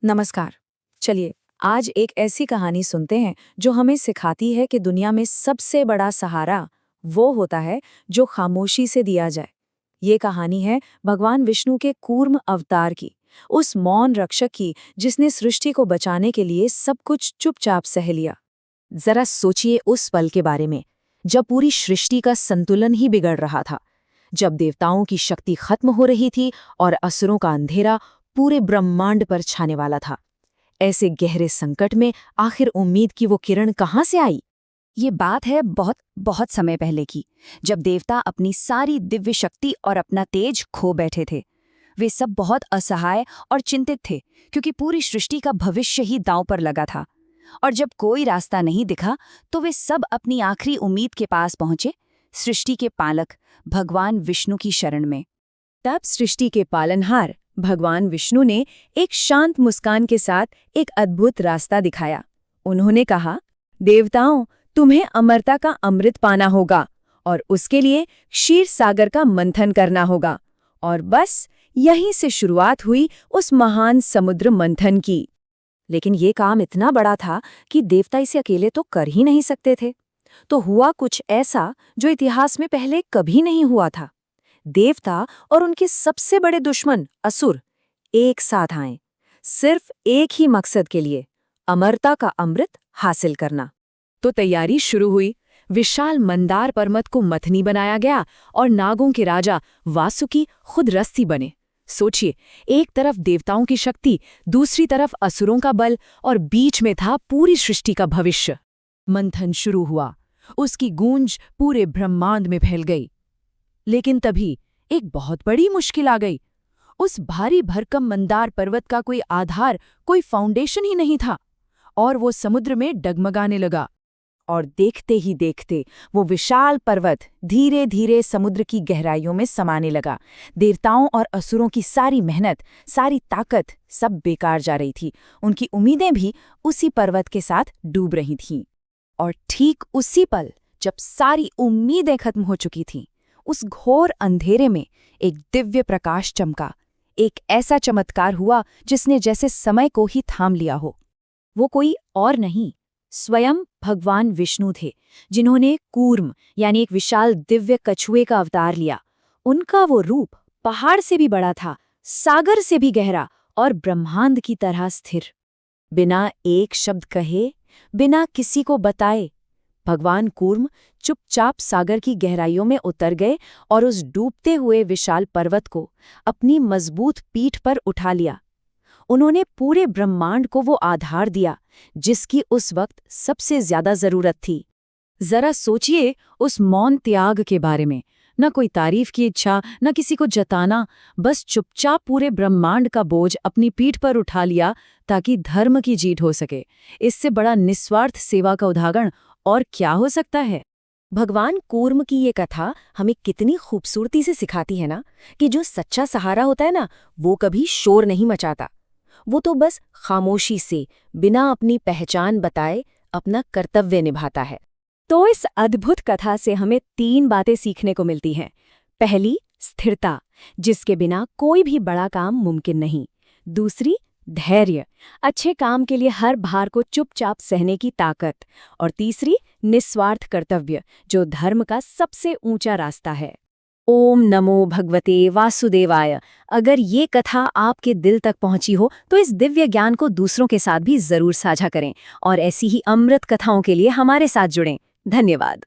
नमस्कार। चलिए, आज एक ऐसी कहानी सुनते हैं जो हमें सिखाती है कि दुनिया में सबसे बड़ा सहारा वो होता है जो खामोशी से दिया जाए। ये कहानी है भगवान विष्णु के कूर्म अवतार की, उस मौन रक्षक की जिसने सृष्टि को बचाने के लिए सब कुछ चुपचाप सह लिया। जरा सोचिए उस पल के बारे में, जब पूरी सृष्टि का संतुलन ही बिगड़ रहा था, जब देवताओं की शक्ति खत्म हो रही थी और असुरों का अंधेरा पूरे ब्रह्मांड पर छाने वाला था। ऐसे गहरे संकट में आखिर उम्मीद की वो किरण कहाँ से आई? ये बात है बहुत बहुत समय पहले की, जब देवता अपनी सारी दिव्य शक्ति और अपना तेज खो बैठे थे। वे सब बहुत असहाय और चिंतित थे, क्योंकि पूरी सृष्टि का भविष्य ही दांव पर लगा था। और जब कोई रास्ता नहीं दिखा, तो वे सब अपनी आखिरी उम्मीद के पास पहुंचे, सृष्टि के पालक भगवान विष्णु की शरण में। तब सृष्टि के पालनहार भगवान विष्णु ने एक शांत मुस्कान के साथ एक अद्भुत रास्ता दिखाया। उन्होंने कहा, देवताओं, तुम्हें अमरता का अमृत पाना होगा और उसके लिए क्षीर सागर का मंथन करना होगा। और बस यहीं से शुरुआत हुई उस महान समुद्र मंथन की। लेकिन ये काम इतना बड़ा था कि देवता इसे अकेले तो कर ही नहीं सकते थे। तो हुआ कुछ ऐसा जो इतिहास में पहले कभी नहीं हुआ था। देवता और उनके सबसे बड़े दुश्मन असुर एक साथ आए, सिर्फ एक ही मकसद के लिए, अमरता का अमृत हासिल करना। तो तैयारी शुरू हुई। विशाल मंदार पर्वत को मथनी बनाया गया और नागों के राजा वासुकी खुद रस्सी बने। सोचिए, एक तरफ देवताओं की शक्ति, दूसरी तरफ असुरों का बल और बीच में था पूरी सृष्टि का भविष्य। मंथन शुरू हुआ, उसकी गूंज पूरे ब्रह्मांड में फैल गई। लेकिन तभी एक बहुत बड़ी मुश्किल आ गई। उस भारी भरकम मंदार पर्वत का कोई आधार, कोई फाउंडेशन ही नहीं था, और वो समुद्र में डगमगाने लगा। और देखते ही देखते वो विशाल पर्वत धीरे धीरे समुद्र की गहराइयों में समाने लगा। देवताओं और असुरों की सारी मेहनत, सारी ताकत सब बेकार जा रही थी। उनकी उम्मीदें भी उसी पर्वत के साथ डूब रही थीं। और ठीक उसी पल, जब सारी उम्मीदें खत्म हो चुकी थीं, उस घोर अंधेरे में एक दिव्य प्रकाश चमका। एक ऐसा चमत्कार हुआ जिसने जैसे समय को ही थाम लिया हो। वो कोई और नहीं, स्वयं भगवान विष्णु थे, जिन्होंने कूर्म यानी एक विशाल दिव्य कछुए का अवतार लिया। उनका वो रूप पहाड़ से भी बड़ा था, सागर से भी गहरा और ब्रह्मांड की तरह स्थिर। बिना एक शब्द कहे, बिना किसी को बताए, भगवान कूर्म चुपचाप सागर की गहराइयों में उतर गए और उस डूबते हुए विशाल पर्वत को अपनी मजबूत पीठ पर उठा लिया। उन्होंने पूरे ब्रह्मांड को वो आधार दिया जिसकी उस वक्त सबसे ज्यादा जरूरत थी। जरा सोचिए उस मौन त्याग के बारे में। न कोई तारीफ की इच्छा, न किसी को जताना, बस चुपचाप पूरे ब्रह्मांड का बोझ अपनी पीठ पर उठा लिया ताकि धर्म की जीत हो सके। इससे बड़ा निस्वार्थ सेवा का उदाहरण और क्या हो सकता है। भगवान कूर्म की ये कथा हमें कितनी खूबसूरती से सिखाती है ना, कि जो सच्चा सहारा होता है ना, वो कभी शोर नहीं मचाता। वो तो बस खामोशी से, बिना अपनी पहचान बताए, अपना कर्तव्य निभाता है। तो इस अद्भुत कथा से हमें 3 बातें सीखने को मिलती हैं। पहली, स्थिरता, जिसके बिना कोई भी बड़ा काम मुमकिन नहीं। दूसरी, धैर्य, अच्छे काम के लिए हर भार को चुपचाप सहने की ताकत। और तीसरी, निस्वार्थ कर्तव्य, जो धर्म का सबसे ऊंचा रास्ता है। ओम नमो भगवते वासुदेवाय। अगर ये कथा आपके दिल तक पहुंची हो तो इस दिव्य ज्ञान को दूसरों के साथ भी जरूर साझा करें और ऐसी ही अमृत कथाओं के लिए हमारे साथ जुड़ें। धन्यवाद।